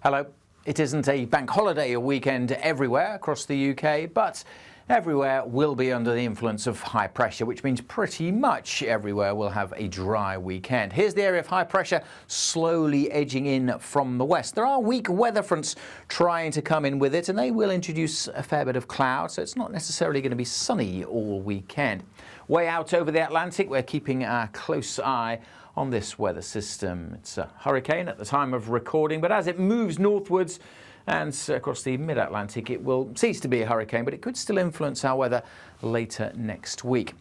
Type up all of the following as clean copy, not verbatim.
Hello. It isn't a bank holiday weekend everywhere across the UK, but everywhere will be under the influence of high pressure, which means pretty much everywhere will have a dry weekend. Here's the area of high pressure slowly edging in from the west. There are weak weather fronts trying to come in with it, and they will introduce a fair bit of cloud, so it's not necessarily going to be sunny all weekend. Way out over the Atlantic, we're keeping a close eye on this weather system. It's a hurricane at the time of recording, but as it moves northwards and across the mid-Atlantic, it will cease to be a hurricane, but it could still influence our weather later next week.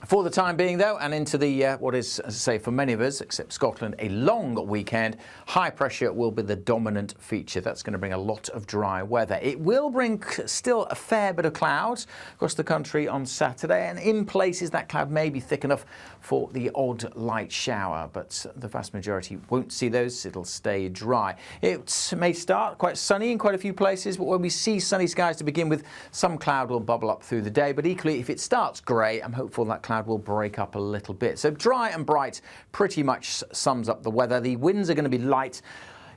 For the time being, though, and into the what is, as I say, for many of us, except Scotland, a long weekend, high pressure will be the dominant feature. That's going to bring a lot of dry weather. It will bring still a fair bit of clouds across the country on Saturday, and in places that cloud may be thick enough for the odd light shower, but the vast majority won't see those. It'll stay dry. It may start quite sunny in quite a few places, but when we see sunny skies to begin with, some cloud will bubble up through the day. But equally, if it starts grey, I'm hopeful that cloud will break up a little bit. So dry and bright pretty much sums up the weather. The winds are going to be light,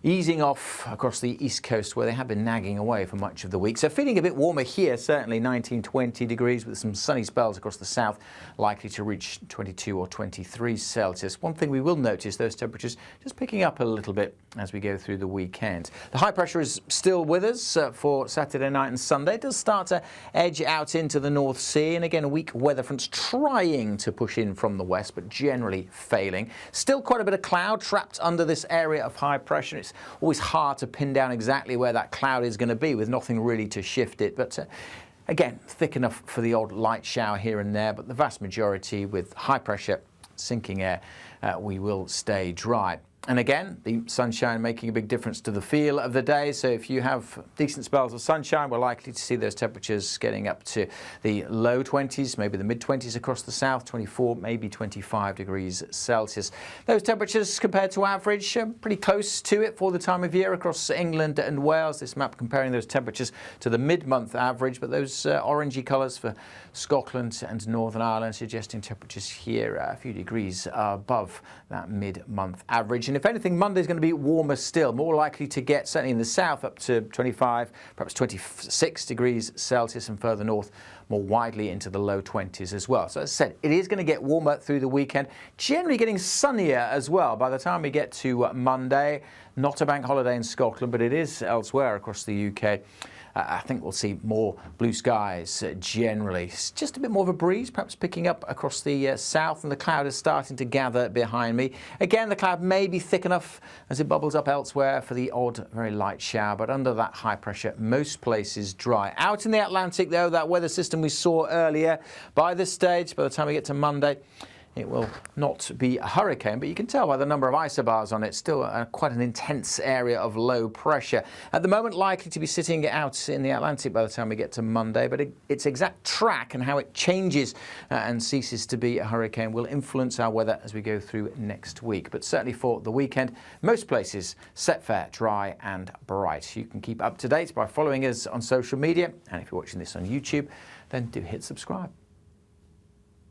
easing off across the east coast where they have been nagging away for much of the week. So feeling a bit warmer here, certainly 19-20 degrees with some sunny spells across the south, likely to reach 22 or 23 Celsius. One thing we will notice, those temperatures just picking up a little bit as we go through the weekend. The high pressure is still with us for Saturday night and Sunday. It does start to edge out into the North Sea, and again, weak weather fronts trying to push in from the west, but generally failing. Still quite a bit of cloud trapped under this area of high pressure. It's always hard to pin down exactly where that cloud is going to be with nothing really to shift it, but again, thick enough for the odd light shower here and there, but the vast majority with high pressure, sinking air, we will stay dry. And again, the sunshine making a big difference to the feel of the day. So if you have decent spells of sunshine, we're likely to see those temperatures getting up to the low 20s, maybe the mid 20s across the south, 24, maybe 25 degrees Celsius. Those temperatures compared to average, pretty close to it for the time of year across England and Wales. This map comparing those temperatures to the mid-month average, but those orangey colours for Scotland and Northern Ireland suggesting temperatures here a few degrees above that mid-month average. And if anything, Monday's going to be warmer still, more likely to get, certainly in the south, up to 25, perhaps 26 degrees Celsius, and further north, more widely into the low 20s as well. So as I said, it is going to get warmer through the weekend, generally getting sunnier as well by the time we get to Monday. Not a bank holiday in Scotland, but it is elsewhere across the UK. I think we'll see more blue skies generally. It's just a bit more of a breeze, perhaps picking up across the south, and the cloud is starting to gather behind me. Again, the cloud may be thick enough as it bubbles up elsewhere for the odd, very light shower, but under that high pressure, most places dry. Out in the Atlantic, though, that weather system we saw earlier, by this stage, by the time we get to Monday, it will not be a hurricane, but you can tell by the number of isobars on it, still quite an intense area of low pressure. At the moment, likely to be sitting out in the Atlantic by the time we get to Monday, but its exact track and how it changes and ceases to be a hurricane will influence our weather as we go through next week. But certainly for the weekend, most places set fair, dry and bright. You can keep up to date by following us on social media, and if you're watching this on YouTube, then do hit subscribe.